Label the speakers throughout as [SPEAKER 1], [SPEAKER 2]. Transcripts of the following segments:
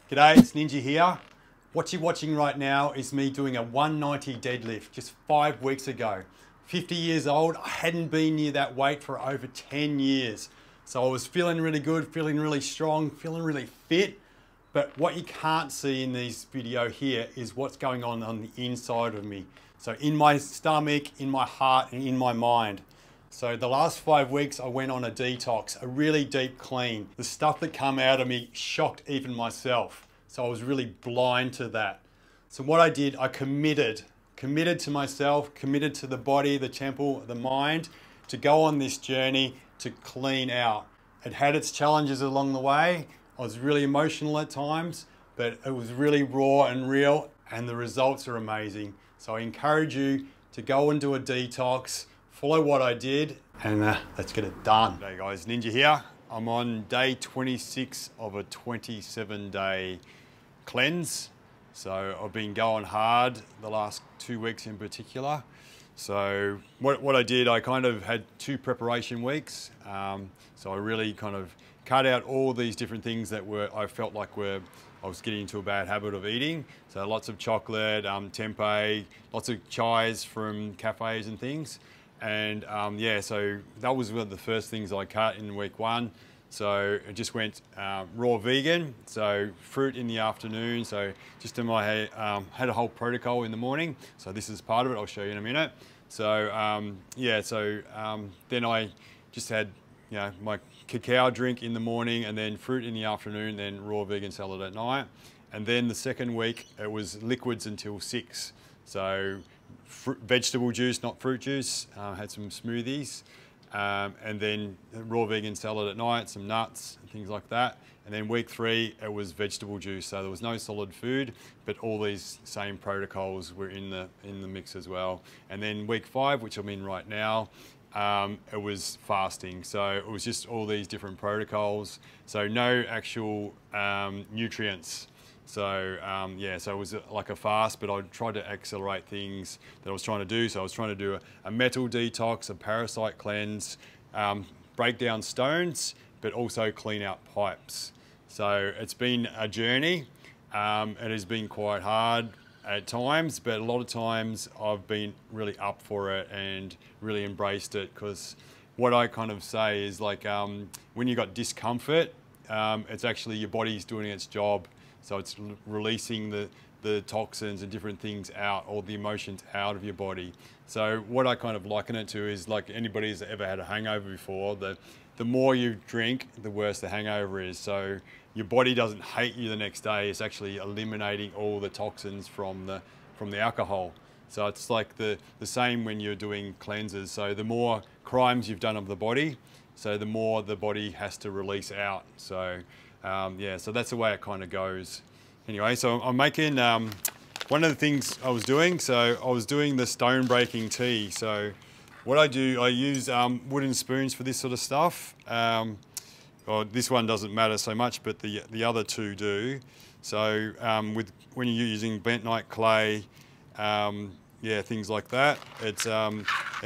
[SPEAKER 1] G'day, it's Ninja here. What you're watching right now is me doing a 190 deadlift just 5 weeks ago. 50 years old, I hadn't been near that weight for over 10 years. So I was feeling really good, feeling really strong, feeling really fit. But what you can't see in this video here is what's going on the inside of me. So in my stomach, in my heart, and in my mind. So the last 5 weeks I went on a detox, a really deep clean. The stuff that came out of me shocked even myself. So I was really blind to that. So what I did, I committed to myself, committed to the body, the temple, the mind, to go on this journey to clean out. It had its challenges along the way. I was really emotional at times, but it was really raw and real, and the results are amazing. So I encourage you to go and do a detox, follow what I did, and let's get it done. Hey guys, Ninja here. I'm on day 26 of a 27-day cleanse. So I've been going hard the last 2 weeks in particular. So what I did, I kind of had 2 preparation weeks. So I really kind of cut out all these different things that I felt like I was getting into a bad habit of eating. So lots of chocolate, tempeh, lots of chais from cafes and things. And yeah, so that was one of the first things I cut in week 1. So it just went raw vegan, so fruit in the afternoon. So just in my head, had a whole protocol in the morning. So this is part of it, I'll show you in a minute. So yeah, so then I just had my cacao drink in the morning, and then fruit in the afternoon, then raw vegan salad at night. And then the second week, it was liquids until 6. So vegetable juice, not fruit juice, had some smoothies. And then raw vegan salad at night, some nuts and things like that. And then week 3, it was vegetable juice. So there was no solid food, but all these same protocols were in the mix as well. And then week 5, which I'm in right now, it was fasting. So it was just all these different protocols. So no actual nutrients. So yeah, so it was like a fast, but I tried to accelerate things that I was trying to do. So I was trying to do a metal detox, a parasite cleanse, break down stones, but also clean out pipes. So it's been a journey. It has been quite hard at times, but a lot of times I've been really up for it and really embraced it, because what I kind of say is like when you got discomfort, it's actually your body's doing its job. So it's releasing the toxins and different things out, all the emotions out of your body. So what I kind of liken it to is like anybody who's ever had a hangover before, the more you drink, the worse the hangover is. So your body doesn't hate you the next day, it's actually eliminating all the toxins from the alcohol. So it's like the same when you're doing cleanses. So the more crimes you've done of the body, so the more the body has to release out. So yeah, so that's the way it kind of goes. Anyway, so I'm making, one of the things I was doing, so I was doing the stone breaking tea. So what I do, I use wooden spoons for this sort of stuff. Well, this one doesn't matter so much, but the other 2 do. So when you're using bentonite clay, yeah, things like that, it's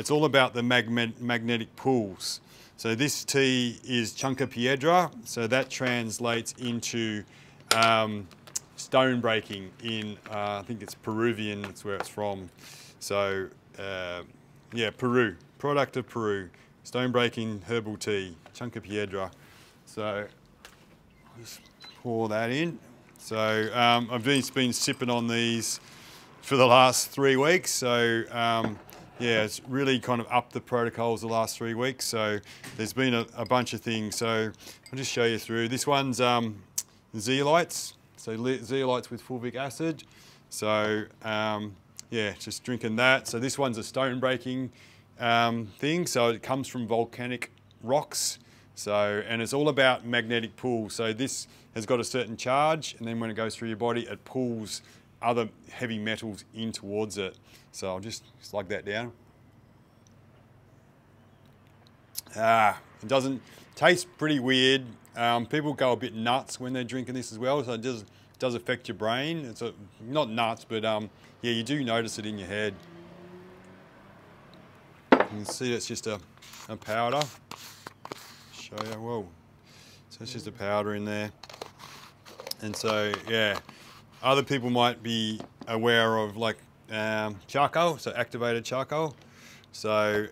[SPEAKER 1] all about the magnetic pulls. So this tea is chunca piedra, so that translates into stone breaking in, I think it's Peruvian, that's where it's from. So yeah, Peru, product of Peru, stone breaking herbal tea, chunca piedra. So just pour that in. So I've been sipping on these for the last 3 weeks. So yeah, it's really kind of upped the protocols the last 3 weeks. So there's been a bunch of things. So I'll just show you through. This one's zeolites. So zeolites with fulvic acid. So yeah, just drinking that. So this one's a stone breaking thing. So it comes from volcanic rocks. So, and it's all about magnetic pull. So this has got a certain charge, and then when it goes through your body, it pulls other heavy metals in towards it. So I'll just slug that down. It doesn't taste pretty weird. People go a bit nuts when they're drinking this as well. So it does affect your brain. It's not nuts, but yeah, you do notice it in your head. You can see it's just a powder. Show you, whoa. So it's just a powder in there. And so, yeah, other people might be aware of like charcoal, so activated charcoal. So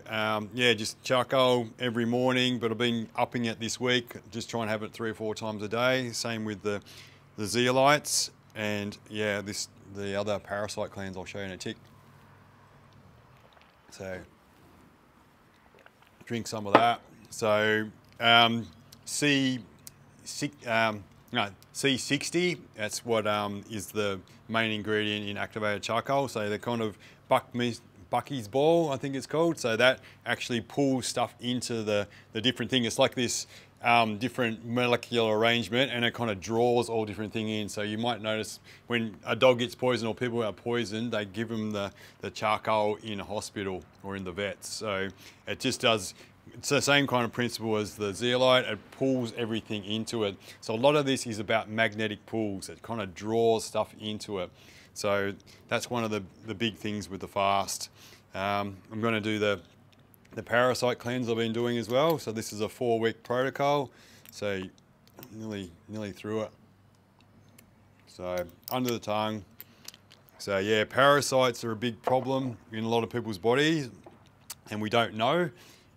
[SPEAKER 1] yeah, just charcoal every morning, but I've been upping it this week, just try and have it 3 or 4 times a day. Same with the zeolites, and yeah, the other parasite cleanse I'll show you in a tick. So drink some of that. So C60, that's what is the main ingredient in activated charcoal. So they're kind of Bucky's ball, I think it's called. So that actually pulls stuff into the different thing. It's like this different molecular arrangement, and it kind of draws all different things in. So you might notice when a dog gets poisoned or people are poisoned, they give them the charcoal in a hospital or in the vets. So it just does, it's the same kind of principle as the zeolite. It pulls everything into it. So a lot of this is about magnetic pulls. It kind of draws stuff into it. So that's one of the big things with the fast. I'm going to do the parasite cleanse I've been doing as well. So this is a 4-week protocol. So nearly through it. So under the tongue. So yeah, parasites are a big problem in a lot of people's bodies, and we don't know.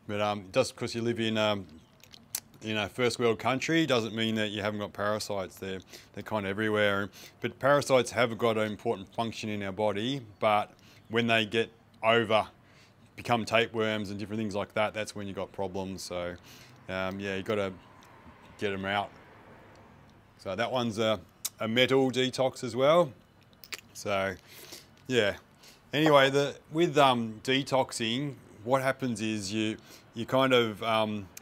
[SPEAKER 1] But just because you live in a first world country doesn't mean that you haven't got parasites. They're kind of everywhere. But parasites have got an important function in our body, but when they become tapeworms and different things like that, that's when you've got problems. So yeah, you've got to get them out. So that one's a metal detox as well. So yeah, anyway, with detoxing, what happens is you kind of,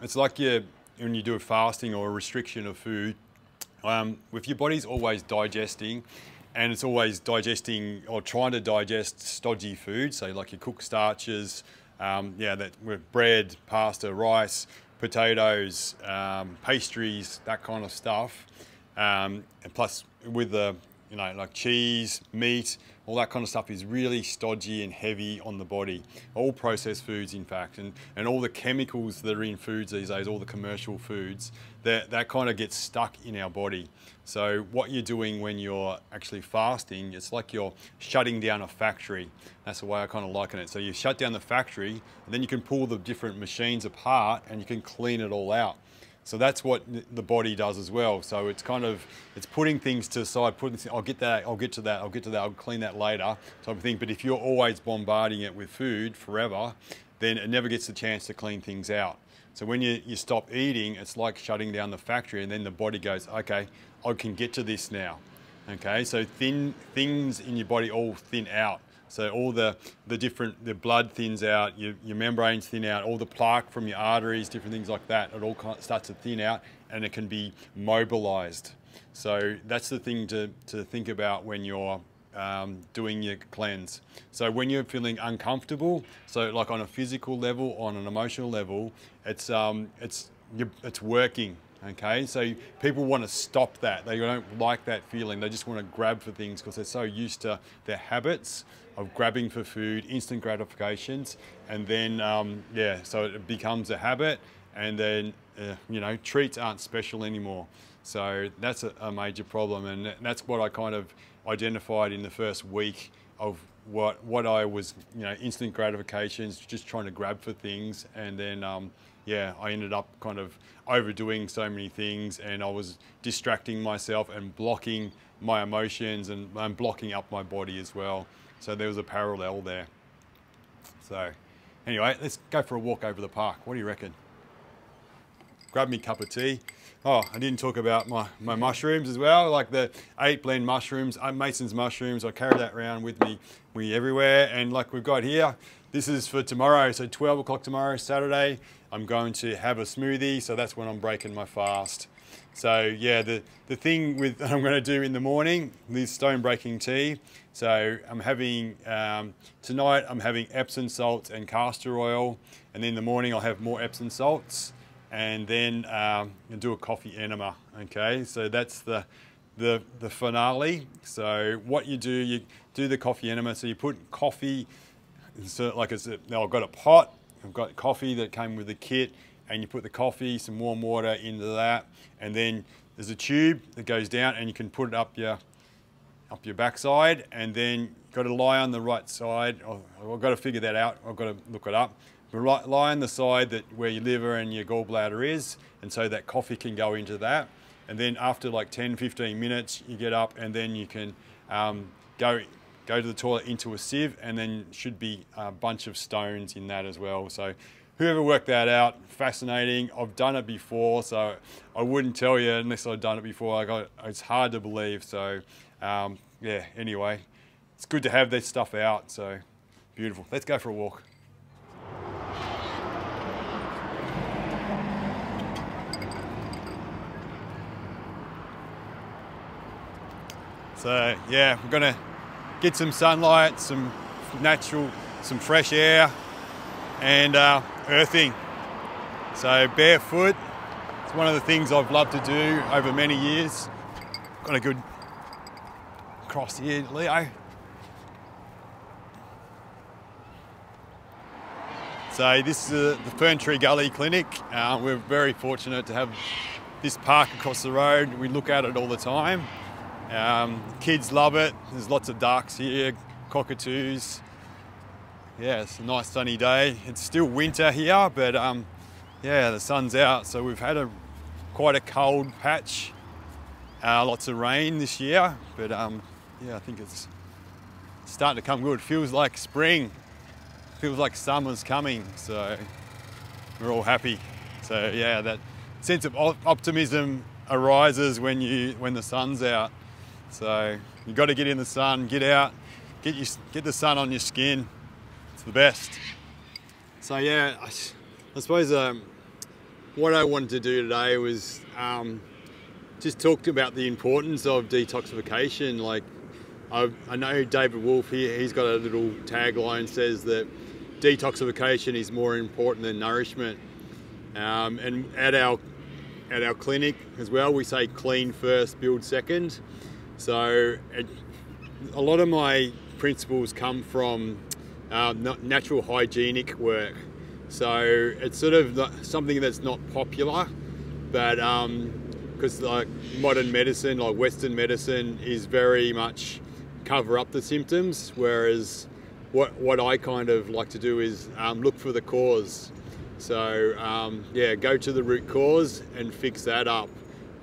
[SPEAKER 1] it's like when you do a fasting or a restriction of food, if your body's always digesting, and it's always digesting or trying to digest stodgy food, so like your cooked starches, yeah, that with bread, pasta, rice, potatoes, pastries, that kind of stuff, and plus with the, you know, like cheese, meat, all that kind of stuff is really stodgy and heavy on the body. All processed foods, in fact, and all the chemicals that are in foods these days, all the commercial foods, that kind of gets stuck in our body. So what you're doing when you're actually fasting, it's like you're shutting down a factory. That's the way I kind of liken it. So you shut down the factory, and then you can pull the different machines apart and you can clean it all out. So that's what the body does as well. So it's kind of, it's putting things to the side, I'll get that, I'll get to that, I'll clean that later type of thing. But if you're always bombarding it with food forever, then it never gets the chance to clean things out. So when you stop eating, it's like shutting down the factory, and then the body goes, okay, I can get to this now. Okay, so things in your body all thin out. So all the blood thins out, your membranes thin out, all the plaque from your arteries, different things like that, it all starts to thin out, and it can be mobilized. So that's the thing to think about when you're doing your cleanse. So when you're feeling uncomfortable, so like on a physical level, on an emotional level, it's working. Okay, so people want to stop that. They don't like that feeling. They just want to grab for things because they're so used to their habits of grabbing for food, instant gratifications, and then yeah, so it becomes a habit, and then you know, treats aren't special anymore. So that's a major problem, and that's what I kind of identified in the first week of what I was, you know, instant gratifications, just trying to grab for things, and then yeah, I ended up kind of overdoing so many things, and I was distracting myself and blocking my emotions and blocking up my body as well. So there was a parallel there. So anyway, let's go for a walk over the park. What do you reckon? Grab me a cup of tea. Oh, I didn't talk about my mushrooms as well, like the 8 blend mushrooms, Mason's mushrooms. I carry that around with me everywhere. And like we've got here, this is for tomorrow. So 12 o'clock tomorrow, Saturday, I'm going to have a smoothie. So that's when I'm breaking my fast. So yeah, the thing with I'm going to do in the morning, this stone breaking tea. So I'm having, tonight I'm having Epsom salts and castor oil. And then in the morning I'll have more Epsom salts. And then do a coffee enema. Okay, so that's the finale. So what you do the coffee enema. So you put coffee. So like now I've got a pot. I've got coffee that came with the kit, and you put the coffee, some warm water into that, and then there's a tube that goes down and you can put it up your backside, and then you've got to lie on the right side. I've got to figure that out. I've got to look it up. But lie on the side where your liver and your gallbladder is, and so that coffee can go into that. And then after like 10-15 minutes, you get up and then you can go to the toilet into a sieve, and then should be a bunch of stones in that as well. So whoever worked that out, fascinating. I've done it before, so I wouldn't tell you unless I'd done it before. It's hard to believe. So yeah, anyway, it's good to have this stuff out. So beautiful. Let's go for a walk. So yeah, we're gonna get some sunlight, some natural, some fresh air, and earthing. So barefoot, it's one of the things I've loved to do over many years. Got a good cross here, Leo. So this is the Fern Tree Gully Clinic. We're very fortunate to have this park across the road. We look at it all the time. Kids love it. There's lots of ducks here, cockatoos. Yeah, it's a nice sunny day. It's still winter here, but yeah, the sun's out. So we've had quite a cold patch. Lots of rain this year, but yeah, I think it's starting to come good. Feels like spring. Feels like summer's coming. So we're all happy. So yeah, that sense of optimism arises when the sun's out. So you got to get in the sun, get out, get the sun on your skin. It's the best. So yeah, I suppose what I wanted to do today was just talk about the importance of detoxification. Like I know David Wolfe here, he's got a little tagline says that detoxification is more important than nourishment. And at our clinic as well, we say clean first, build second. So a lot of my principles come from natural hygienic work. So it's sort of something that's not popular, but because like modern medicine, like Western medicine, is very much cover up the symptoms, whereas what I kind of like to do is look for the cause. So yeah, go to the root cause and fix that up.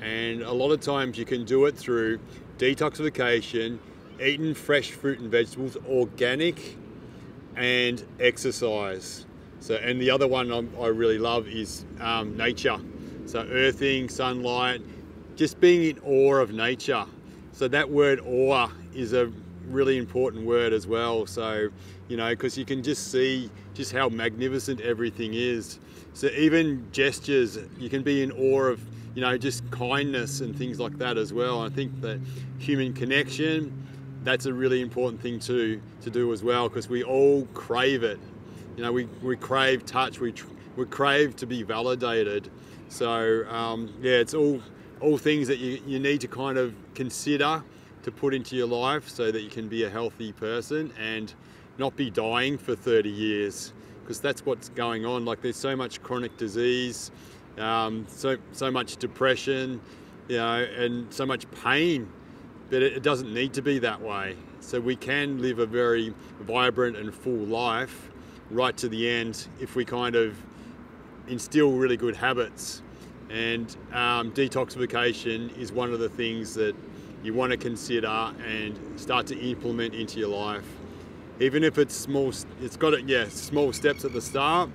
[SPEAKER 1] And a lot of times you can do it through detoxification, eating fresh fruit and vegetables, organic, and exercise. So, and the other one I really love is nature. So earthing, sunlight, just being in awe of nature. So that word awe is a really important word as well. So, you know, because you can just see just how magnificent everything is. So even gestures, you can be in awe of, you know, just kindness and things like that as well. I think that human connection, that's a really important thing to do as well, because we all crave it. You know, we crave touch, we crave to be validated. So yeah, it's all things that you need to kind of consider to put into your life so that you can be a healthy person and not be dying for 30 years, because that's what's going on. Like there's so much chronic disease, so much depression, you know, and so much pain, but it doesn't need to be that way. So we can live a very vibrant and full life right to the end if we kind of instill really good habits. And detoxification is one of the things that you want to consider and start to implement into your life. Even if it's small, it's got small steps at the start.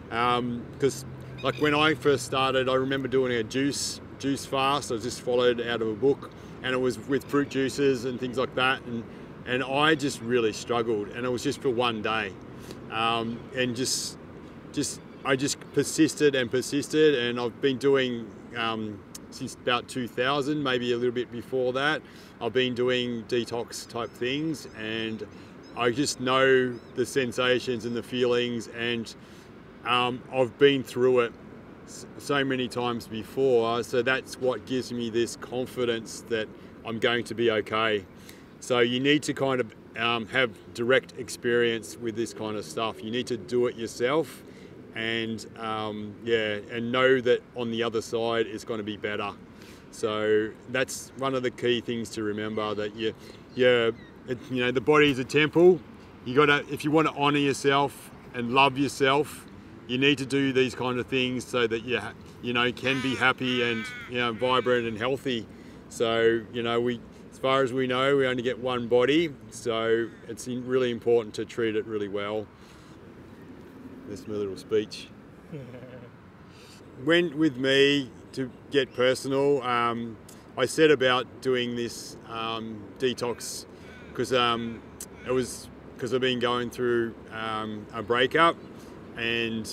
[SPEAKER 1] Because like when I first started, I remember doing a juice fast. I just followed out of a book, and it was with fruit juices and things like that. And I just really struggled, and it was just for one day. And I just persisted, and I've been doing since about 2000, maybe a little bit before that. I've been doing detox type things, and I just know the sensations and the feelings, and I've been through it so many times before, so that's what gives me this confidence that I'm going to be okay. So you need to kind of have direct experience with this kind of stuff. You need to do it yourself, and yeah, and know that on the other side it's going to be better.
[SPEAKER 2] So that's one of the key things to remember, that you know, the body is a temple. You gotta, if you want to honor yourself and love yourself, you need to do these kind of things so that you know, can be happy and, you know, vibrant and healthy. So, you know, as far as we know, we only get one body, so it's really important to treat it really well. That's my little speech. Went with me to get personal. I set about doing this detox because I've been going through a breakup, and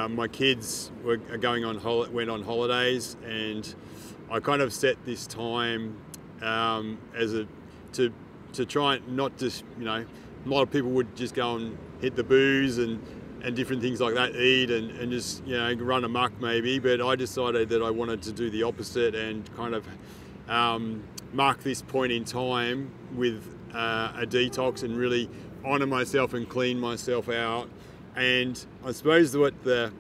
[SPEAKER 2] my kids went on holidays, and I kind of set this time to try and not just, you know, a lot of people would just go and hit the booze and different things like that, eat and just, you know, run amok maybe, but I decided that I wanted to do the opposite and kind of mark this point in time with a detox and really honor myself and clean myself out. And I suppose what the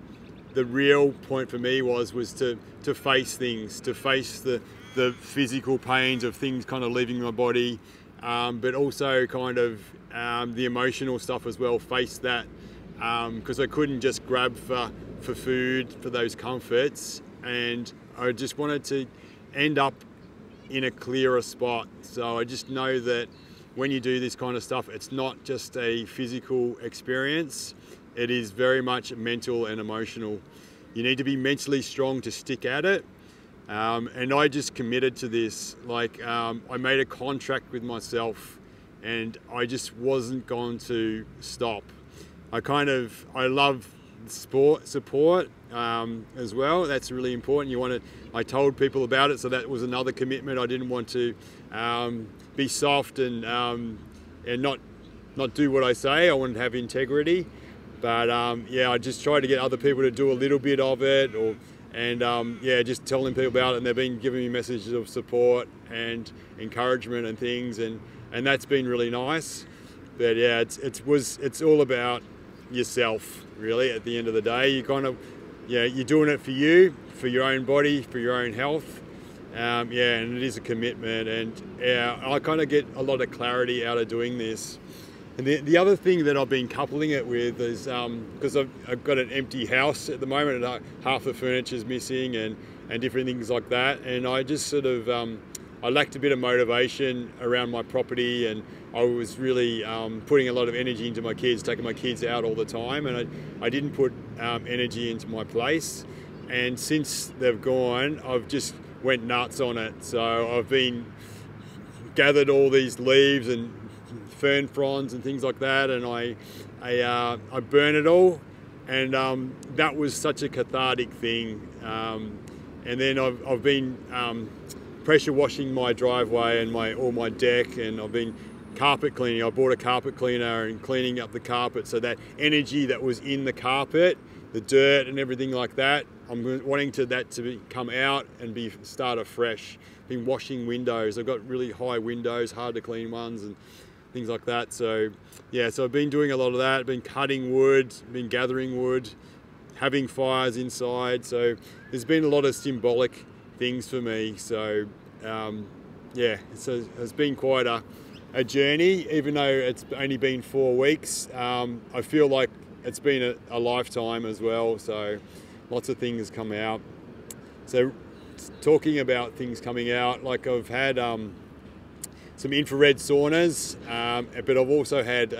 [SPEAKER 2] real point for me was to face things, to face the physical pains of things kind of leaving my body, but also kind of the emotional stuff as well, face that, because I couldn't just grab for food, for those comforts, and I just wanted to end up in a clearer spot. So I just know that when you do this kind of stuff, it's not just a physical experience, it is very much mental and emotional. You need to be mentally strong to stick at it. And I just committed to this. Like, I made a contract with myself, and I just wasn't going to stop. I love support as well. That's really important. I told people about it, so that was another commitment. I didn't want to be soft and not do what I say. I wanted to have integrity. But yeah, I just tried to get other people to do a little bit of it, yeah, just telling people about it, and they've been giving me messages of support and encouragement and things, and that's been really nice. But yeah, it's all about yourself, really. At the end of the day, you kind of, yeah, you're doing it for you, for your own body, for your own health. Yeah, and it is a commitment, and yeah, I kind of get a lot of clarity out of doing this. And the other thing that I've been coupling it with is, because I've got an empty house at the moment, and half the furniture's missing and different things like that, and I just sort of, I lacked a bit of motivation around my property, and I was really putting a lot of energy into my kids, taking my kids out all the time, and I didn't put energy into my place. And since they've gone, I've just went nuts on it. So I've gathered all these leaves and fern fronds and things like that, and I burn it all, and that was such a cathartic thing. And then I've been pressure washing my driveway and all my deck, and I've been carpet cleaning. I bought a carpet cleaner and cleaning up the carpet, so that energy that was in the carpet, the dirt and everything like that, I'm wanting that to come out and start afresh. Been washing windows. I've got really high windows, hard to clean ones, and things like that. So yeah, so I've been doing a lot of that. Been cutting wood, been gathering wood, having fires inside. So there's been a lot of symbolic things for me. So yeah, it's been quite a journey, even though it's only been 4 weeks. I feel like it's been a lifetime as well. So lots of things come out. So talking about things coming out, like I've had some infrared saunas, but I've also had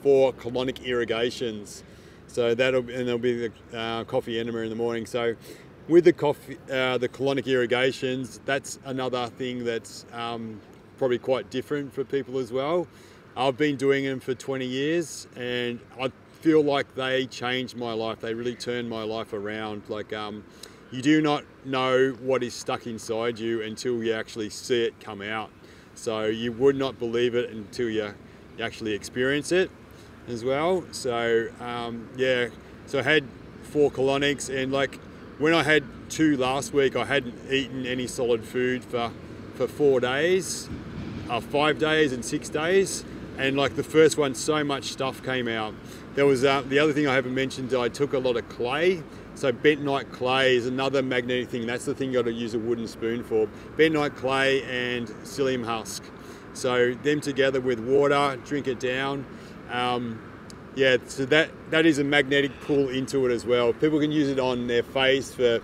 [SPEAKER 2] 4 colonic irrigations. So there'll be the coffee enema in the morning. So with the colonic irrigations, that's another thing that's probably quite different for people as well. I've been doing them for 20 years, and I feel like they changed my life. They really turned my life around. Like, you do not know what is stuck inside you until you actually see it come out. So you would not believe it until you actually experience it as well. So yeah, so I had 4 colonics, and like when I had 2 last week, I hadn't eaten any solid food for 4 days, 5 days and 6 days. And like the first one, so much stuff came out. There was the other thing I haven't mentioned, I took a lot of clay. So bentonite clay is another magnetic thing. That's the thing you got to use a wooden spoon for. Bentonite clay and psyllium husk. So them together with water, drink it down. Yeah, so that is a magnetic pull into it as well. People can use it on their face for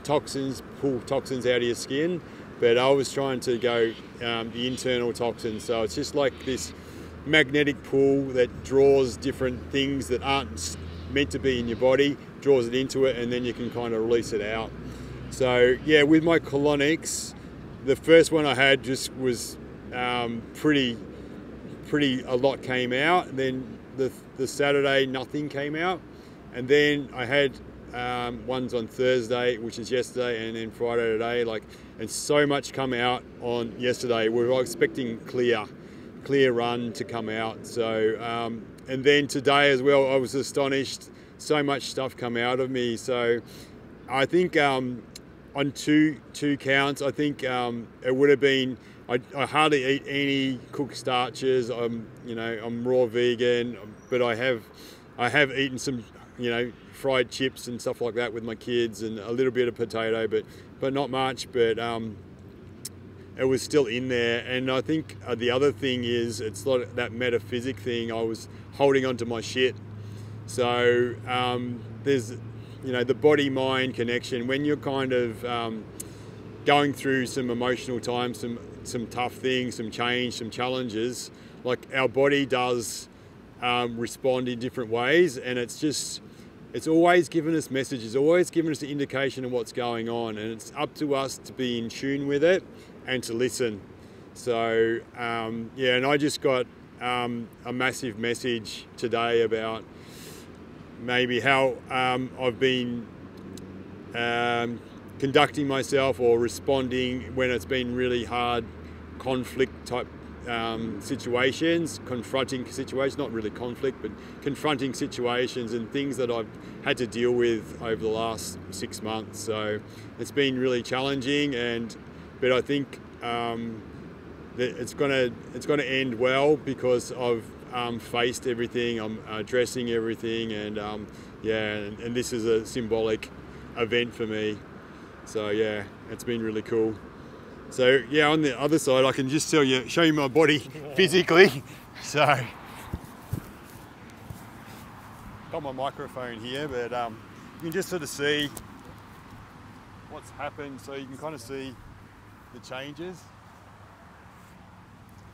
[SPEAKER 2] toxins, pull toxins out of your skin. But I was trying to go the internal toxins. So it's just like this magnetic pull that draws different things that aren't meant to be in your body, draws it into it, and then you can kind of release it out. So yeah, with my colonics, the first one I had just was pretty a lot came out. And then the Saturday nothing came out, and then I had ones on Thursday, which is yesterday, and then Friday today, and so much come out on yesterday. We were expecting clear run to come out. So and then today as well, I was astonished, so much stuff come out of me. So I think on two counts, I think it would have been, I hardly eat any cooked starches. I'm raw vegan, but I have eaten some, fried chips and stuff like that with my kids, and a little bit of potato, but not much. But it was still in there. And I think the other thing is, it's like that metaphysic thing. I was holding onto my shit. So there's, the body-mind connection. When you're kind of going through some emotional times, some tough things, some change, some challenges, like our body does respond in different ways, and it's always given us messages, always given us an indication of what's going on, and it's up to us to be in tune with it and to listen. So yeah, and I just got a massive message today about maybe how I've been conducting myself or responding when it's been really hard conflict type situations, confronting situations, not really conflict, but confronting situations and things that I've had to deal with over the last 6 months. So it's been really challenging, but I think that it's gonna end well, because I've faced everything, I'm addressing everything, and yeah, and this is a symbolic event for me. So yeah, it's been really cool. So yeah, on the other side, I can just show you my body physically. So got my microphone here, but you can just sort of see what's happened. So you can kind of see the changes.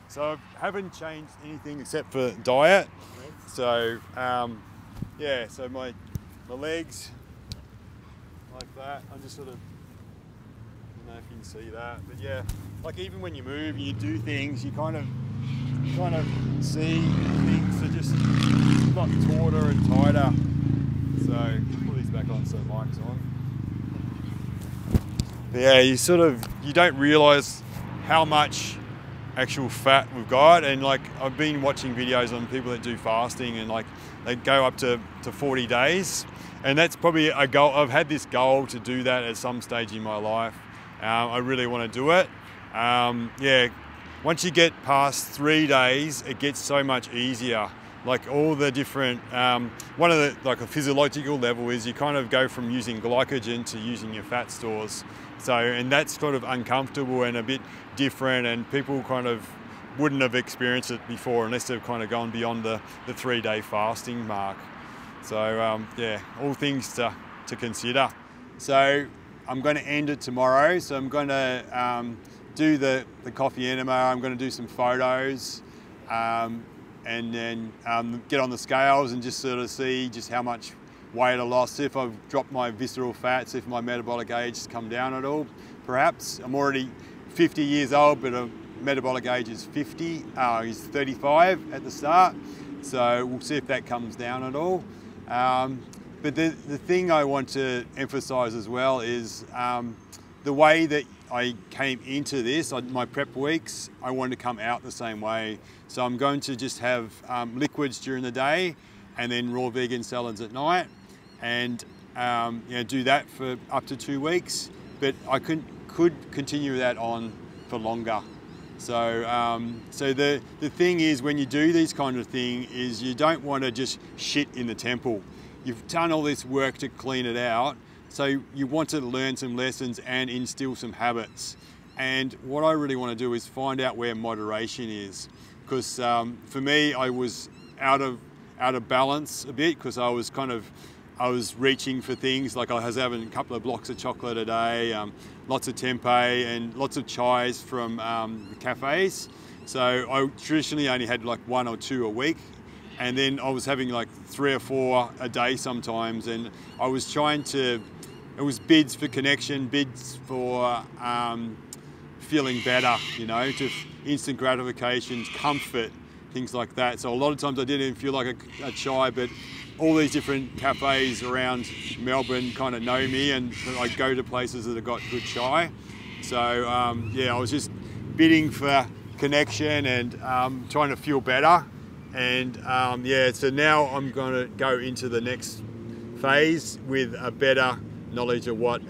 [SPEAKER 2] So I haven't changed anything except for diet. So yeah, so my legs like that. I'm just sort of, I don't know if you can see that, but yeah, like even when you move, you do things, you kind of see things are just a lot tauter and tighter. So put these back on so the mic's on. But yeah, you don't realise how much actual fat we've got, and like I've been watching videos on people that do fasting, and like they go up to 40 days, and that's probably a goal. I've had this goal to do that at some stage in my life. I really want to do it. Yeah, once you get past 3 days, it gets so much easier. Like all the different, one of the, like a physiological level is you kind of go from using glycogen to using your fat stores. So, and that's sort of uncomfortable and a bit different, and people kind of wouldn't have experienced it before unless they've kind of gone beyond the 3-day fasting mark. So yeah, all things to consider. So I'm going to end it tomorrow. So I'm going to do the coffee enema. I'm going to do some photos, and then get on the scales and just sort of see just how much weight I lost, see if I've dropped my visceral fats, if my metabolic age has come down at all. Perhaps I'm already 50 years old, but a metabolic age is 50. He's 35 at the start, so we'll see if that comes down at all. But the thing I want to emphasise as well is the way that I came into this, my prep weeks, I wanted to come out the same way. So I'm going to just have liquids during the day, and then raw vegan salads at night, and do that for up to 2 weeks. But I could continue that on for longer. So so the thing is, when you do these kind of things, is you don't want to just shit in the temple. you've done all this work to clean it out, so you want to learn some lessons and instill some habits. And what I really want to do is find out where moderation is, because for me, I was out of balance a bit, because I was reaching for things, like I was having a couple of blocks of chocolate a day, lots of tempeh and lots of chais from the cafes. So I traditionally only had like 1 or 2 a week, and then I was having like 3 or 4 a day sometimes, and I was trying to, it was bids for connection, bids for feeling better, you know, just instant gratification, comfort, things like that. So a lot of times I didn't even feel like a chai, but all these different cafes around Melbourne kind of know me, and I go to places that have got good chai. So yeah, I was just bidding for connection and trying to feel better. And yeah, so now I'm going to go into the next phase with a better knowledge of what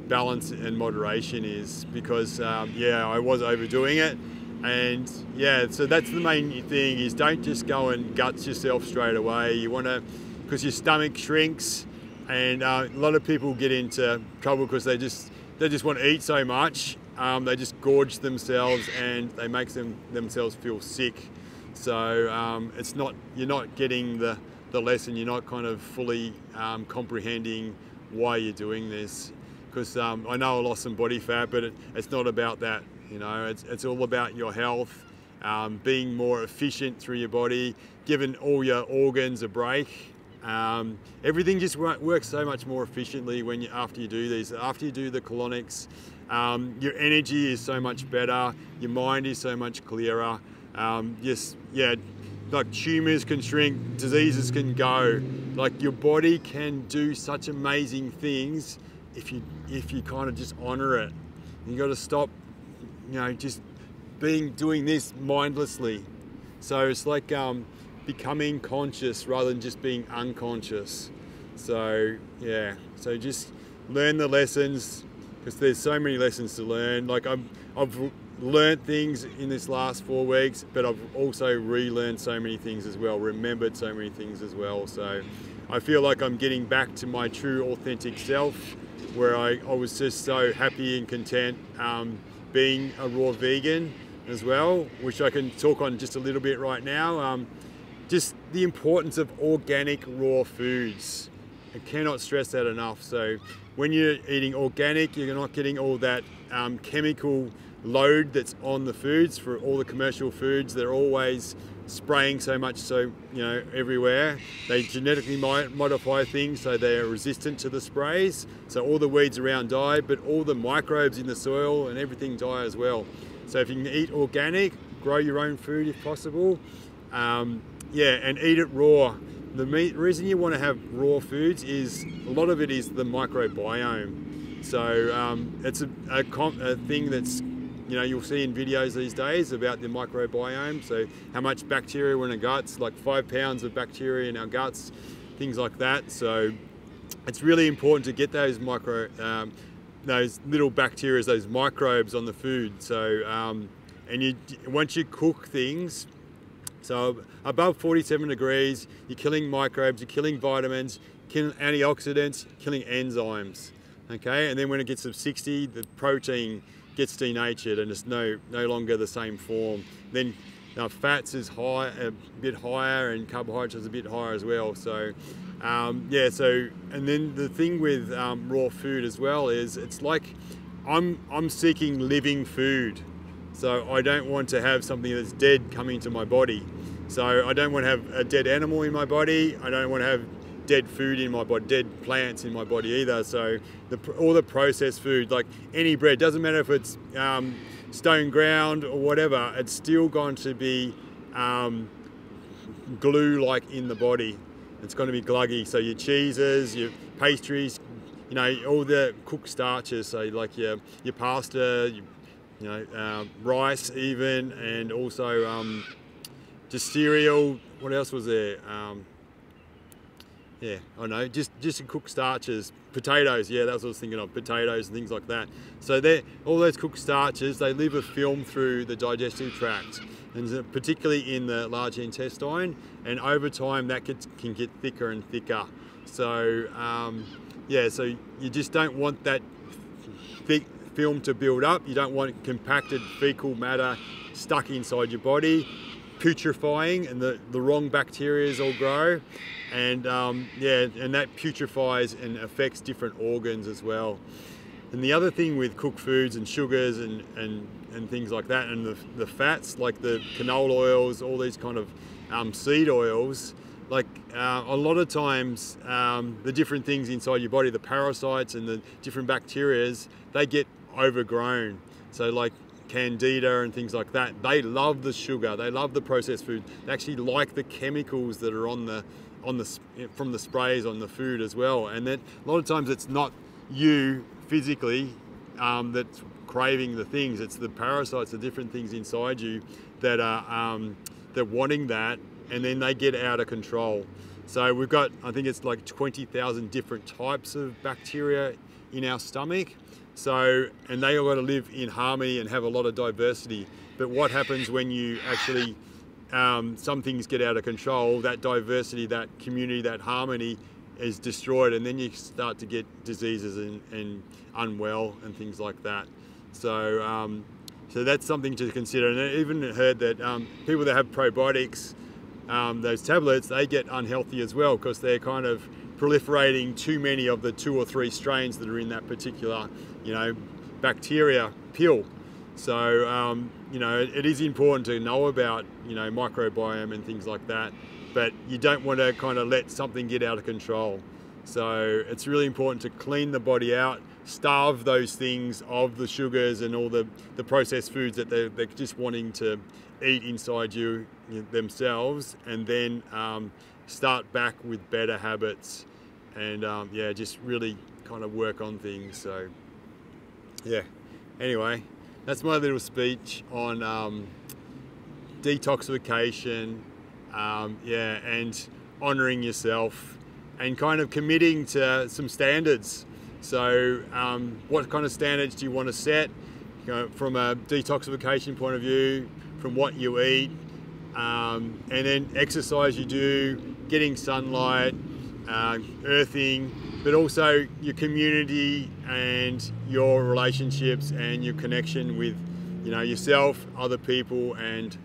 [SPEAKER 2] balance and moderation is, because yeah, I was overdoing it. And yeah, so that's the main thing, is don't just go and guts yourself straight away. You want to, because your stomach shrinks, and a lot of people get into trouble because they just want to eat so much. They just gorge themselves, and they make themselves feel sick. So it's not, you're not getting the lesson. You're not kind of fully comprehending why you're doing this. Because I know I lost some body fat, but it's not about that. You know, it's all about your health, being more efficient through your body, giving all your organs a break. Everything just works so much more efficiently when after you do these. After you do the colonics, your energy is so much better, your mind is so much clearer. Just, yeah, like tumours can shrink, diseases can go. Like your body can do such amazing things if you kind of just honour it. You got to stop, you know, just doing this mindlessly. So it's like becoming conscious rather than just being unconscious. So yeah, so just learn the lessons, because there's so many lessons to learn. Like I've learned things in this last 4 weeks, but I've also relearned so many things as well, remembered so many things as well. So I feel like I'm getting back to my true authentic self, where I was just so happy and content being a raw vegan as well, which I can talk on just a little bit right now. Just the importance of organic raw foods. I cannot stress that enough. So when you're eating organic, you're not getting all that chemical load that's on the foods. For all the commercial foods, they're always spraying so much, so you know, everywhere. They genetically modify things so they're resistant to the sprays. So all the weeds around die, but all the microbes in the soil and everything die as well. So if you can eat organic, grow your own food if possible, yeah, and eat it raw. The reason you want to have raw foods is a lot of it is the microbiome. So it's a thing that's, you know, you'll see in videos these days about the microbiome. So how much bacteria are in our guts, like 5 pounds of bacteria in our guts, things like that. So it's really important to get those those little bacteria, those microbes on the food. So and once you cook things, so above 47 degrees, you're killing microbes, you're killing vitamins, killing antioxidants, killing enzymes. Okay, and then when it gets to 60, the protein gets denatured and it's no longer the same form. Then fats is a bit higher, and carbohydrates a bit higher as well. So yeah, so, and then the thing with raw food as well is it's like I'm seeking living food. So I don't want to have something that's dead coming into my body. So I don't want to have a dead animal in my body. I don't want to have dead food in my body, dead plants in my body either. So all the processed food, like any bread, doesn't matter if it's stone ground or whatever, it's still going to be glue-like in the body. It's going to be gluggy. So your cheeses, your pastries, you know, all the cooked starches, so like your pasta, rice even, and also just cereal. What else was there? Yeah, I know, just to cook starches, potatoes, yeah, that's what I was thinking of, potatoes and things like that. So all those cooked starches, they leave a film through the digestive tract, and particularly in the large intestine, and over time that can get thicker and thicker. So yeah, so you just don't want that thick film to build up. You don't want compacted fecal matter stuck inside your body, putrefying, and the wrong bacteria all grow. And yeah, and that putrefies and affects different organs as well. And the other thing with cooked foods and sugars and things like that, and the fats like the canola oils, all these kind of seed oils, like a lot of times the different things inside your body, the parasites and the different bacterias, they get overgrown. So like candida and things like that, they love the sugar, they love the processed food, they actually like the chemicals that are from the sprays on the food as well. And then a lot of times it's not you physically that's craving the things, it's the parasites, the different things inside you that are they're wanting that, and then they get out of control. So we've got, I think it's like 20,000 different types of bacteria in our stomach. So, and they all got to live in harmony and have a lot of diversity. But what happens when you actually, some things get out of control, that diversity, that community, that harmony is destroyed, and then you start to get diseases and unwell and things like that. So, so that's something to consider. And I even heard that people that have probiotics, those tablets, they get unhealthy as well, because they're kind of proliferating too many of the 2 or 3 strains that are in that particular, you know, bacteria pill. So, you know, it is important to know about, you know, microbiome and things like that, but you don't want to kind of let something get out of control. So it's really important to clean the body out, starve those things of the sugars and all the processed foods that they're just wanting to eat inside you themselves, and then start back with better habits, and yeah, just really kind of work on things. So yeah, anyway, that's my little speech on detoxification, yeah, and honouring yourself and kind of committing to some standards. So what kind of standards do you want to set, you know, from a detoxification point of view, from what you eat, and then exercise you do, getting sunlight, earthing, but also your community and your relationships and your connection with, you know, yourself, other people, and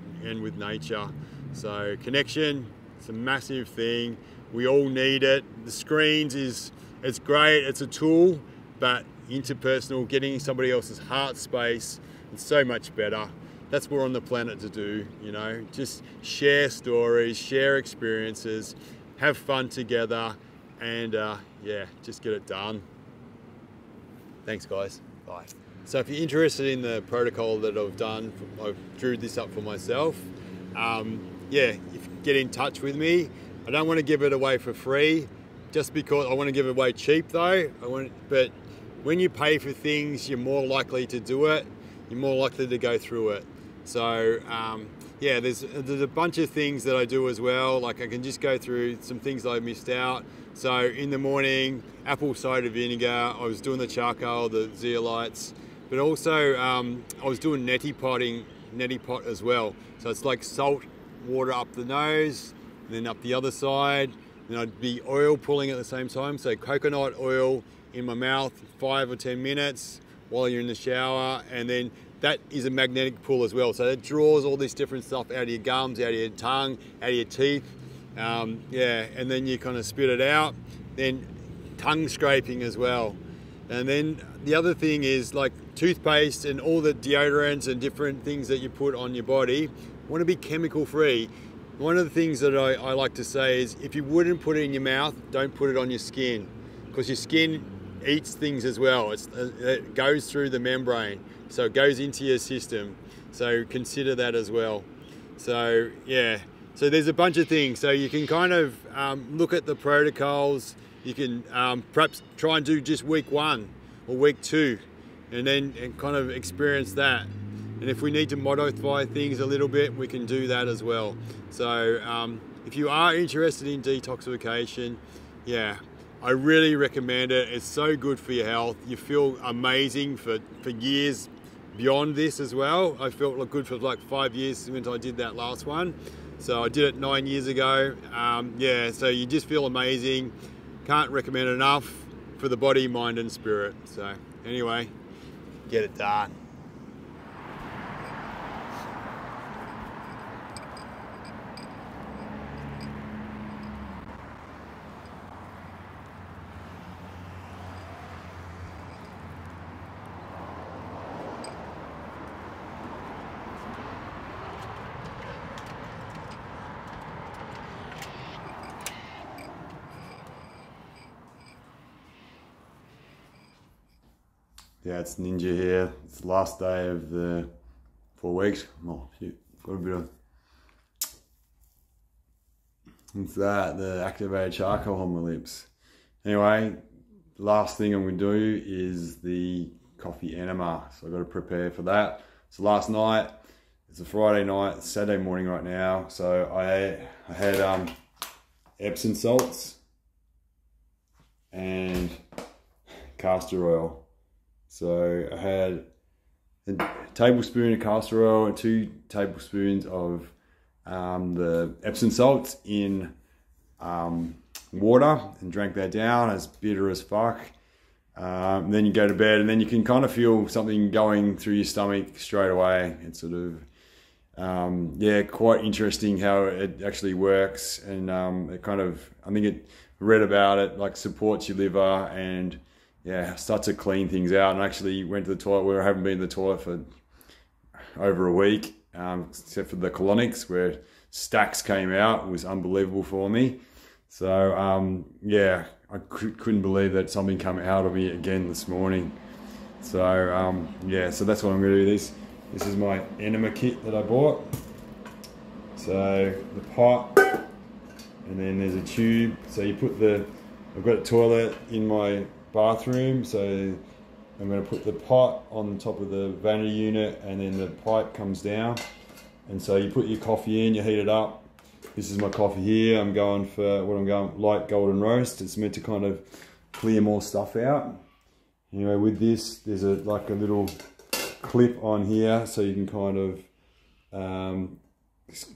[SPEAKER 2] with nature. So connection, it's a massive thing. We all need it. The screens it's great, it's a tool, but interpersonal, getting somebody else's heart space, it's so much better. That's what we're on the planet to do, you know, just share stories, share experiences, have fun together, and yeah, just get it done. Thanks, guys. Bye. So if you're interested in the protocol that I've done, I've drew this up for myself. Yeah, get in touch with me. I don't want to give it away for free, just because I want to give it away cheap though. But when you pay for things, you're more likely to do it. You're more likely to go through it. So yeah, there's a bunch of things that I do as well. Like I can just go through some things that I missed out. So in the morning, apple cider vinegar. I was doing the charcoal, the zeolites, but also I was doing neti pot as well. So it's like salt water up the nose, and then up the other side. Then I'd be oil pulling at the same time. So coconut oil in my mouth, 5 or 10 minutes while you're in the shower, and then that is a magnetic pull as well. So it draws all this different stuff out of your gums, out of your tongue, out of your teeth. Yeah, and then you kind of spit it out. Then tongue scraping as well. And then the other thing is like toothpaste and all the deodorants and different things that you put on your body want to be chemical free. One of the things that I like to say is, if you wouldn't put it in your mouth, don't put it on your skin, because your skin eats things as well. It goes through the membrane, so it goes into your system. So consider that as well. So yeah, so there's a bunch of things. So you can kind of look at the protocols. You can perhaps try and do just week 1 or week 2, and then kind of experience that. And if we need to modify things a little bit, we can do that as well. So if you are interested in detoxification, yeah, I really recommend it. It's so good for your health. You feel amazing for years beyond this as well. I felt good for like 5 years since I did that last one. So I did it 9 years ago. Yeah, so you just feel amazing. Can't recommend it enough for the body, mind and spirit. So anyway, get it done.
[SPEAKER 3] Yeah, it's Ninja here. It's the last day of the 4 weeks. Oh, shit. Got a bit of... What's that? The activated charcoal on my lips. Anyway, last thing I'm going to do is the coffee enema. So I've got to prepare for that. So last night, it's a Friday night, it's Saturday morning right now. So I had Epsom salts and castor oil. So I had a tablespoon of castor oil and 2 tablespoons of the Epsom salts in water and drank that down. It's bitter as fuck. Then you go to bed and then you can kind of feel something going through your stomach straight away. It's sort of, yeah, quite interesting how it actually works. And it kind of, I think it, read about it, like supports your liver and yeah, starts to clean things out. And I actually went to the toilet where I haven't been to the toilet for over a week, except for the colonics where stacks came out. It was unbelievable for me. So yeah, I couldn't believe that something came out of me again this morning. So yeah, so that's what I'm gonna do. This is my enema kit that I bought. So the pot, and then there's a tube. So you put I've got a toilet in my bathroom, so I'm going to put the pot on top of the vanity unit and then the pipe comes down, and so you put your coffee in, you heat it up. This is my coffee here. I'm going for light golden roast. It's meant to kind of clear more stuff out. Anyway, with this there's like a little clip on here so you can kind of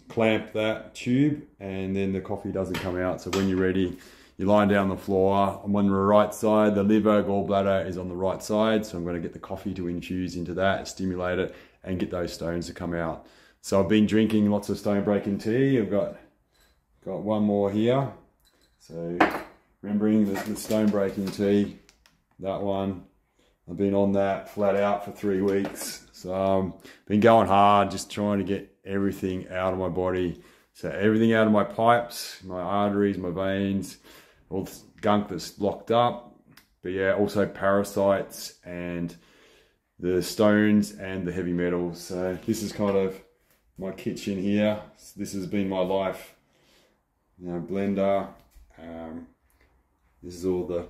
[SPEAKER 3] clamp that tube and then the coffee doesn't come out. So when you're ready, you're lying down on the floor. I'm on the right side. The liver, gallbladder is on the right side. So I'm going to get the coffee to infuse into that, stimulate it, and get those stones to come out. So I've been drinking lots of stone breaking tea. I've got one more here. So remembering the stone breaking tea, that one. I've been on that flat out for 3 weeks. So been going hard, just trying to get everything out of my body. So everything out of my pipes, my arteries, my veins, all the gunk that's locked up, but yeah, also parasites and the stones and the heavy metals. So this is kind of my kitchen here. This has been my life. You know, blender. This is all the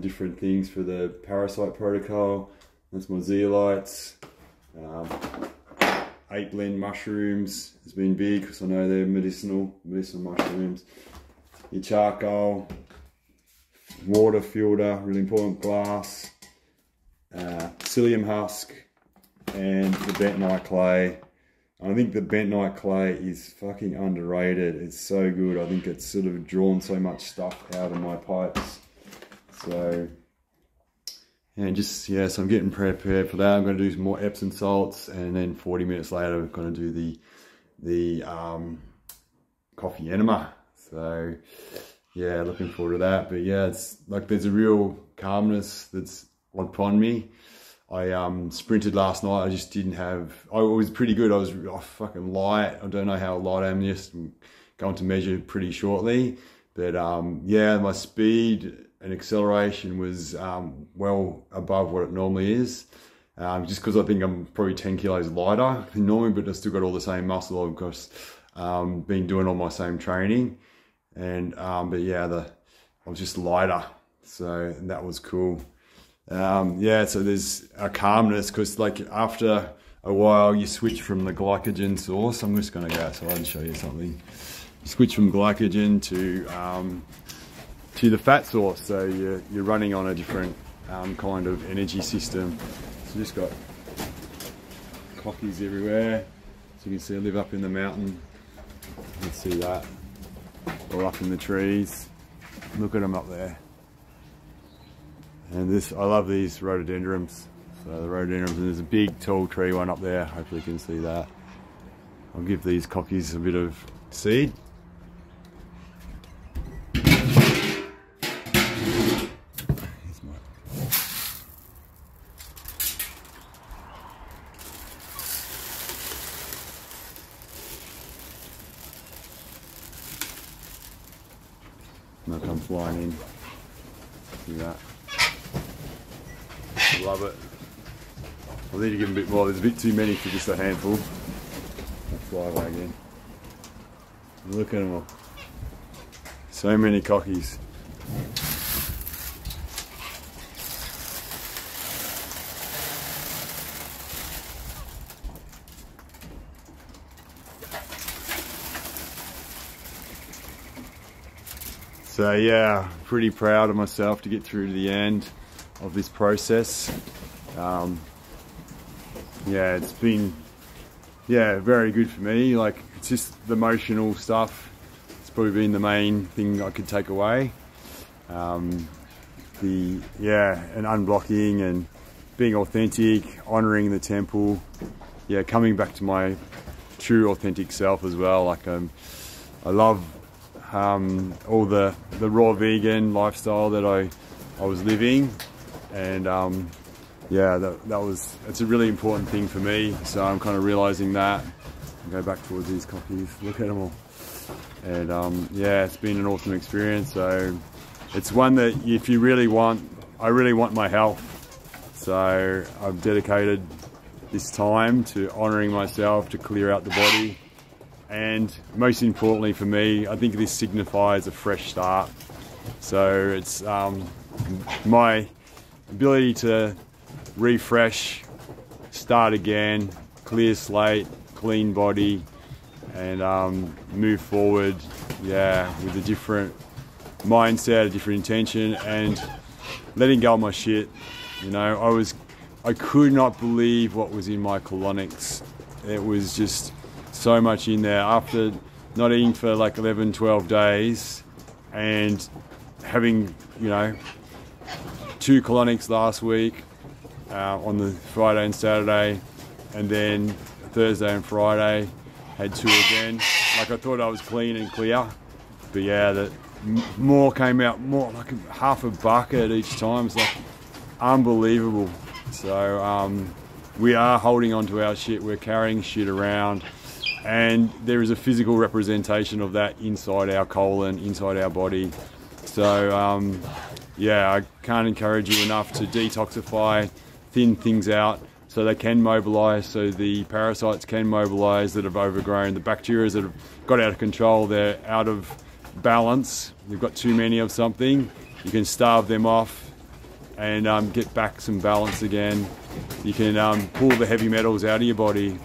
[SPEAKER 3] different things for the parasite protocol. That's my zeolites. 8 blend mushrooms has been big because I know they're medicinal mushrooms. Your charcoal, water filter, really important, glass, psyllium husk, and the bentonite clay. I think the bentonite clay is fucking underrated. It's so good. I think it's sort of drawn so much stuff out of my pipes. So, and just, yeah, so I'm getting prepared for that. I'm going to do some more Epsom salts, and then 40 minutes later, I'm going to do the coffee enema. So, yeah, looking forward to that. But yeah, it's like there's a real calmness that's upon me. I sprinted last night. I just didn't have, I was pretty good. I was fucking light. I don't know how light I am. Just going to measure pretty shortly. But yeah, my speed and acceleration was well above what it normally is. Just because I think I'm probably 10 kilos lighter than normally, but I've still got all the same muscle. Of course, been doing all my same training. And but yeah, I was just lighter. So that was cool. Yeah, so there's a calmness because like after a while you switch from the glycogen source. I'm just going to go outside and show you something. You switch from glycogen to to the fat source. So you're running on a different kind of energy system. So just got cockies everywhere. So you can see I live up in the mountain. You can see that. Or up in the trees. Look at them up there. And this, I love these rhododendrons. So the rhododendrons, and there's a big tall tree one up there. Hopefully you can see that. I'll give these cockies a bit of seed. They'll come flying in. See that? I love it. I need to give them a bit more. There's a bit too many for just a handful. I'll fly away again. Look at them all. So many cockies. So yeah, pretty proud of myself to get through to the end of this process. Yeah, it's been very good for me. Like, it's just the emotional stuff. It's probably been the main thing I could take away. And unblocking and being authentic, honouring the temple. Yeah, coming back to my true authentic self as well. Like I love all the raw vegan lifestyle that I was living, and it's a really important thing for me. So I'm kind of realizing that. I'll go back towards these cockies. Look at them all. And it's been an awesome experience. So it's one that if you really want, I really want my health. So I've dedicated this time to honoring myself, to clear out the body. And most importantly for me, I think this signifies a fresh start. So it's my ability to refresh, start again, clear slate, clean body, and move forward, with a different mindset, a different intention, and letting go of my shit. You know, I could not believe what was in my colonics. It was just so much in there. After not eating for like 11, 12 days and having, 2 colonics last week on the Friday and Saturday, and then Thursday and Friday had 2 again. Like, I thought I was clean and clear, but that more came out, more like half a bucket each time. It's like unbelievable. So we are holding on to our shit. We're carrying shit around. And there is a physical representation of that inside our colon, inside our body. So, I can't encourage you enough to detoxify, thin things out so they can mobilize, so the parasites can mobilize that have overgrown, the bacteria that have got out of control, they're out of balance, you've got too many of something, you can starve them off and get back some balance again. You can pull the heavy metals out of your body.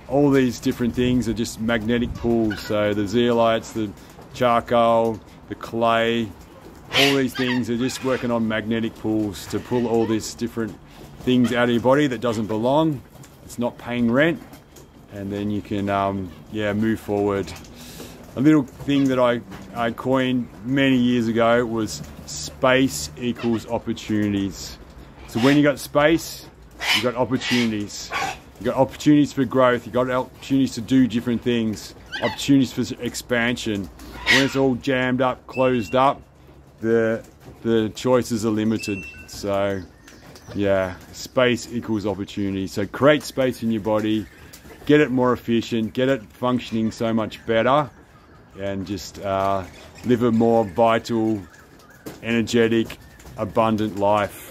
[SPEAKER 3] All these different things are just magnetic pulls. So the zeolites, the charcoal, the clay, all these things are just working on magnetic pulls to pull all these different things out of your body that doesn't belong. It's not paying rent. And then you can, move forward. A little thing that I coined many years ago was space equals opportunities. So when you got space, you got opportunities. You got opportunities for growth, you got opportunities to do different things, opportunities for expansion. When it's all jammed up, closed up, the choices are limited. So space equals opportunity. So create space in your body, get it more efficient, get it functioning so much better, and just live a more vital, energetic, abundant life.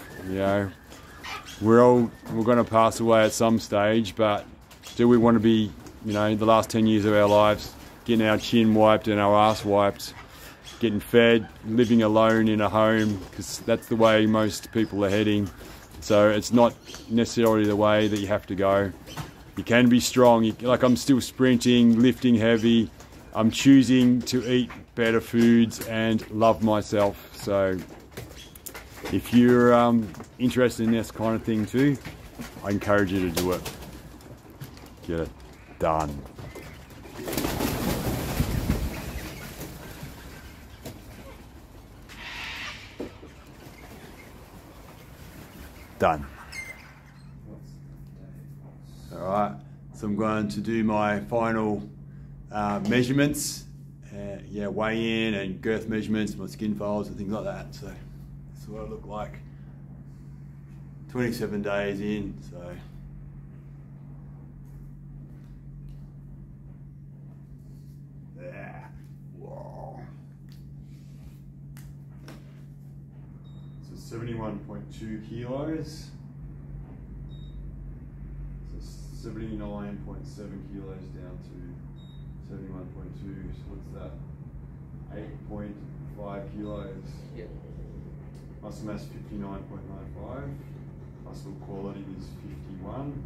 [SPEAKER 3] We're going to pass away at some stage, but do we want to be, the last 10 years of our lives getting our chin wiped and our ass wiped, getting fed, living alone in a home, because that's the way most people are heading. So it's not necessarily the way that you have to go. You can be strong. Like, I'm still sprinting, lifting heavy. I'm choosing to eat better foods, and love myself. So if you're interested in this kind of thing too, I encourage you to do it. Get it done. Done. All right, so I'm going to do my final measurements. Yeah, weigh in and girth measurements, my skin folds and things like that. So this is what I look like 27 days in. So yeah, whoa. So 71.2 kilos. So 79.7 kilos down to 71.2. So what's that? 8.5 kilos.
[SPEAKER 4] Yep.
[SPEAKER 3] Muscle mass 59.95. Muscle quality is 51.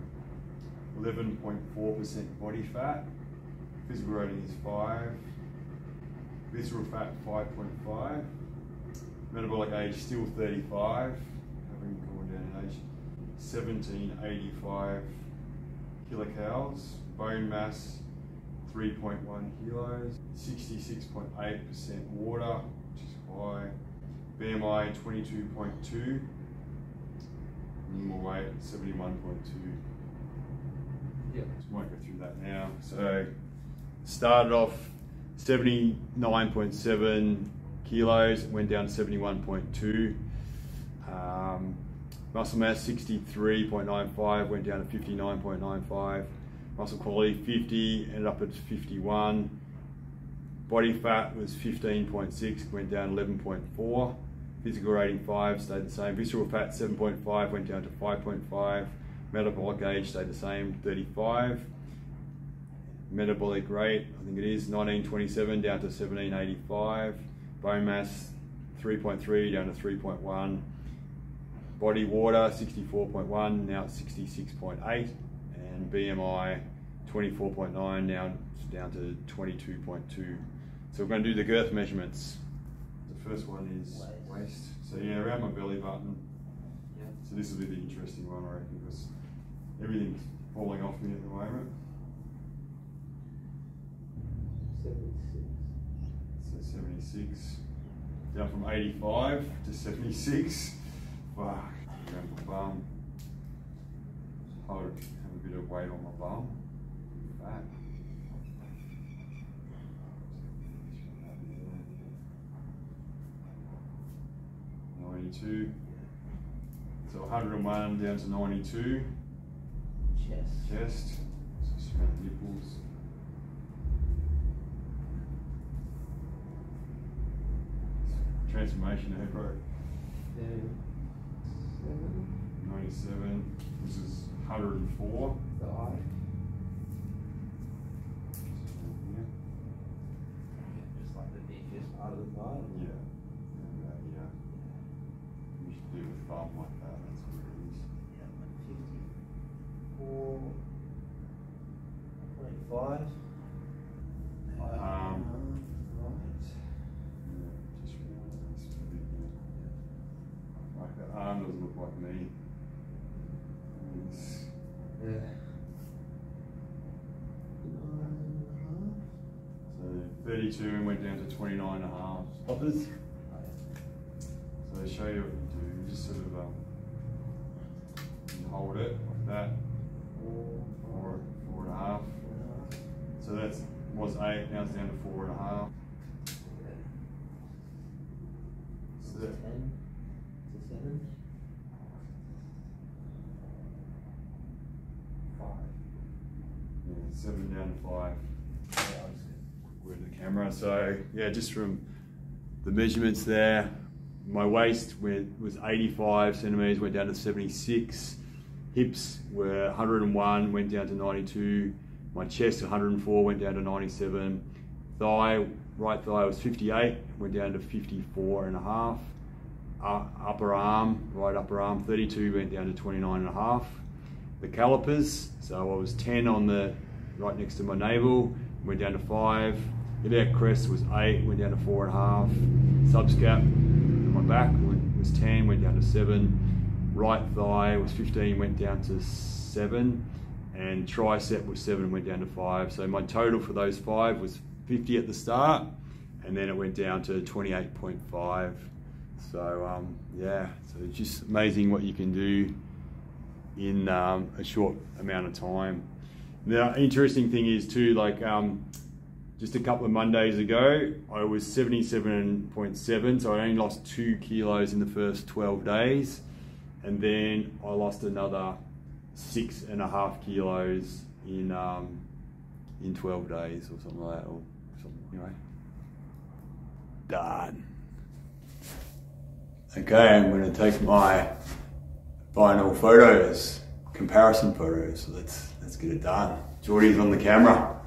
[SPEAKER 3] 11.4% body fat. Physical rating is 5. Visceral fat 5.5. Metabolic age still 35. Haven't gone down in age. 1785 kilocalories. Bone mass 3.1 kilos. 66.8% water, which is high. BMI 22.2. Normal weight 71.2.
[SPEAKER 4] Yep.
[SPEAKER 3] Just won't go through that now. So started off 79.7 kilos, went down to 71.2. Muscle mass 63.95, went down to 59.95. Muscle quality 50, ended up at 51. Body fat was 15.6, went down 11.4. Physical rating 5, stayed the same. Visceral fat 7.5, went down to 5.5. Metabolic age stayed the same, 35. Metabolic rate, I think it is 1927 down to 1785. Bone mass 3.3 down to 3.1. Body water 64.1, now it's 66.8. And BMI 24.9, now it's down to 22.2. So we're going to do the girth measurements. The first one is waist. So yeah, around my belly button.
[SPEAKER 4] Yep.
[SPEAKER 3] So this will be the interesting one, I reckon, because everything's falling off me at the moment.
[SPEAKER 4] 76.
[SPEAKER 3] So 76. Down from 85 to 76. Fuck. Around my bum. Hold it, have a bit of weight on my bum. Fat. 92. So 101 down to 92. Chest. So just around the nipples. Transformation there, bro. 97. This is 104.
[SPEAKER 4] Thigh. Just like the deepest part of the thigh.
[SPEAKER 3] Yeah. Yeah. You should do a thumb like that. That's what it is.
[SPEAKER 4] Yeah, 54.5.
[SPEAKER 3] Right. Just realised this bit here. Like that arm doesn't look like me. It's,
[SPEAKER 4] Yeah.
[SPEAKER 3] so 32 and went down to 29 and a half. Poppers. So they show you what you do. You just sort of you hold it like that. 4.5. So that was 8. Now it's down to 4.5. So that,
[SPEAKER 4] 10 to 7. 5.
[SPEAKER 3] yeah, 7 down to 5. Word to the camera. So yeah, just from the measurements there, my waist was 85 centimeters, went down to 76. Hips were 101, went down to 92. My chest 104, went down to 97. Right thigh was 58, went down to 54 and a half. Upper arm, right upper arm 32, went down to 29 and a half. The calipers, so I was 10 on the right next to my navel, went down to 5. Iliac crest was 8, went down to 4.5. Subscap on my back was 10, went down to 7. Right thigh was 15, went down to 7. And tricep was 7, went down to 5. So my total for those 5 was 50 at the start, and then it went down to 28.5. So yeah, so it's just amazing what you can do in a short amount of time. Now, interesting thing is too, like just a couple of Mondays ago, I was 77.7, so I only lost 2 kilos in the first 12 days, and then I lost another 6.5 kilos in 12 days or something like that, or something. Anyway, done. Okay, I'm going to take my final photos, comparison photos. So let's get it done. Geordie's on the camera.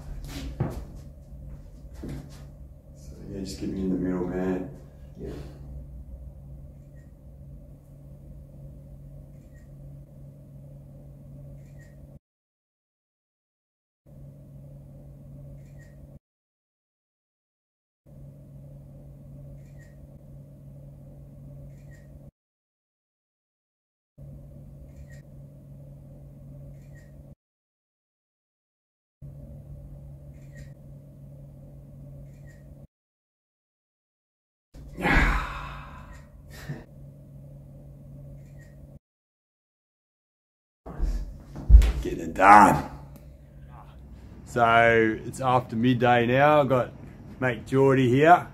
[SPEAKER 3] So yeah, just get me in the middle, man.
[SPEAKER 4] Yeah.
[SPEAKER 3] Getting it done. So it's after midday now. I've got mate Geordie here.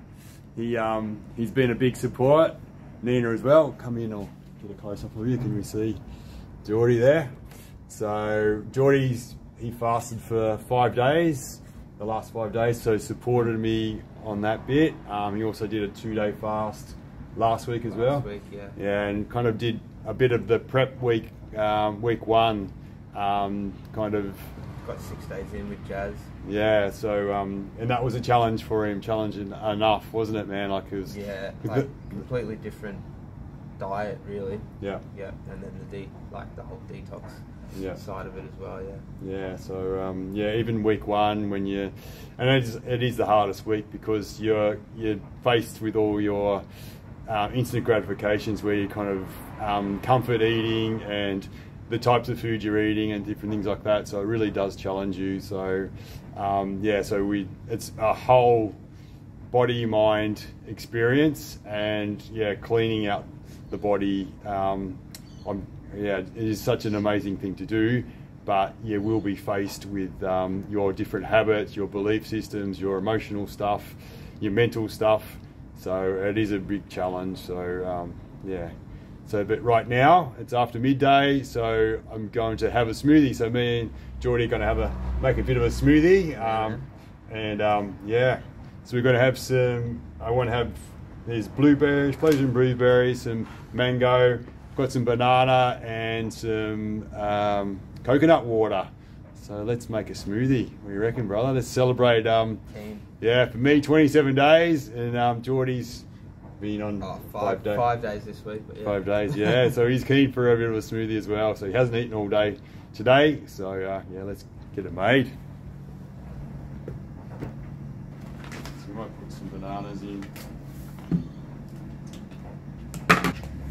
[SPEAKER 3] He's been a big support. Nina as well. Come in, I'll get a close up of you. Can we see Geordie there? So he fasted for 5 days, the last 5 days, so supported me on that bit. He also did a 2-day fast last week as well.
[SPEAKER 4] Last week, yeah.
[SPEAKER 3] Yeah, and kind of did a bit of the prep week, week 1, kind of.
[SPEAKER 4] Got 6 days in with Jazz.
[SPEAKER 3] Yeah, so and that was a challenge for him, challenging enough, wasn't it, man? Like it was.
[SPEAKER 4] Yeah, like completely different diet, really.
[SPEAKER 3] Yeah.
[SPEAKER 4] Yeah, and then the whole detox side of it as well. Yeah.
[SPEAKER 3] Yeah. So yeah, even week 1 when you, and it is the hardest week because you're faced with all your instant gratifications where you kind of comfort eating and the types of food you're eating and different things like that. So it really does challenge you. So yeah, so it's a whole body mind experience, and yeah, cleaning out the body. Yeah, it is such an amazing thing to do, but you will be faced with your different habits, your belief systems, your emotional stuff, your mental stuff. So it is a big challenge. So yeah. So, but right now it's after midday, so I'm going to have a smoothie. So me and Geordie are going to make a bit of a smoothie, yeah. So we're going to have some. I want to have there's blueberries, frozen blueberries, some mango. Got some banana and some coconut water. So let's make a smoothie. What do you reckon, brother? Let's celebrate. Yeah, for me 27 days, and Geordie's been on 5 days.
[SPEAKER 4] 5 days this week. But yeah.
[SPEAKER 3] 5 days, yeah. So he's keen for a bit of a smoothie as well. So he hasn't eaten all day today. So yeah, let's get it made. So we might put some bananas in,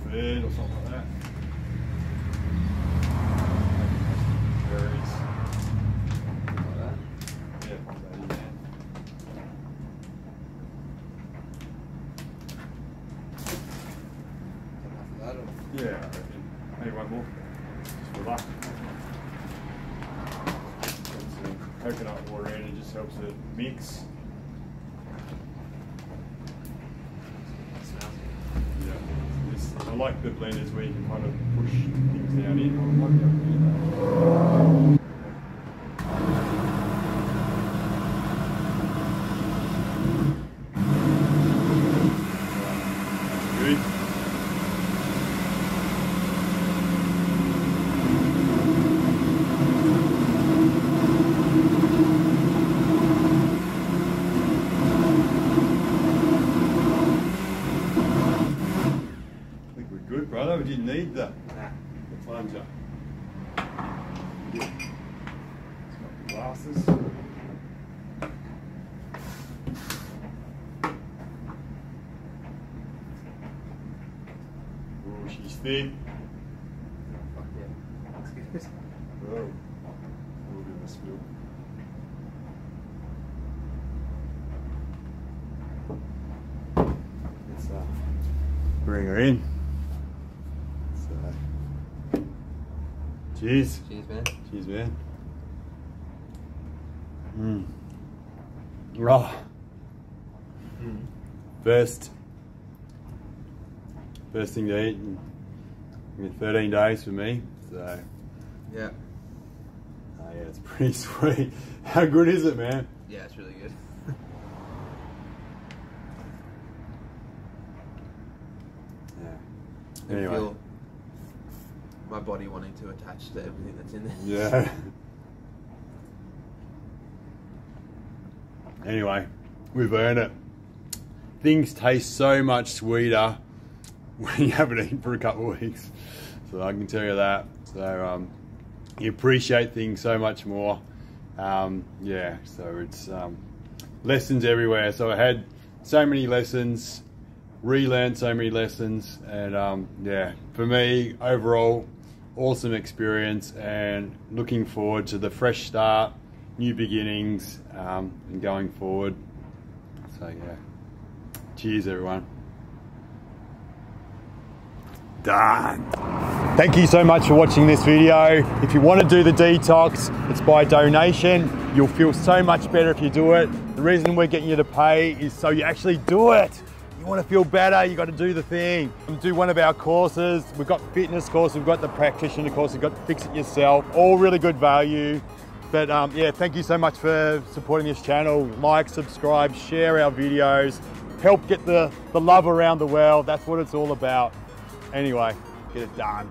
[SPEAKER 3] bread or something like that. Berries. Like that. Yeah, pop that in there. Yeah, I reckon. Maybe one more. Just for luck. Put some coconut water in, it just helps it mix. Yeah. I like the blenders where you can kind of push things down in. Brother, we didn't need the plunger. It's got the glasses. big.
[SPEAKER 4] Fuck yeah. That's good.
[SPEAKER 3] Oh, a little bit of a spill. Let's bring her in. So, cheers.
[SPEAKER 4] Cheers, man.
[SPEAKER 3] Cheers, man. Oh. First thing to eat in 13 days for me. So
[SPEAKER 4] Yeah.
[SPEAKER 3] yeah, it's pretty sweet. How good is it, man?
[SPEAKER 4] Yeah, it's really good.
[SPEAKER 3] Yeah. Anyway.
[SPEAKER 4] I feel my body wanting to attach to everything that's in there.
[SPEAKER 3] Yeah. Anyway, we've earned it. Things taste so much sweeter when you haven't eaten for a couple of weeks. So I can tell you that. So you appreciate things so much more. Yeah, so it's lessons everywhere. So I had so many lessons, relearned so many lessons, and yeah, for me, overall, awesome experience, and looking forward to the fresh start, new beginnings, and going forward. So yeah, cheers everyone. Done. Thank you so much for watching this video. If you want to do the detox, it's by donation. You'll feel so much better if you do it. The reason we're getting you to pay is so you actually do it. You want to feel better, you got to do the thing. Do one of our courses. We've got fitness course, we've got the practitioner course, we've got Fix It Yourself, all really good value. But yeah, thank you so much for supporting this channel. Like, subscribe, share our videos, help get the love around the world. That's what it's all about. Anyway, get it done.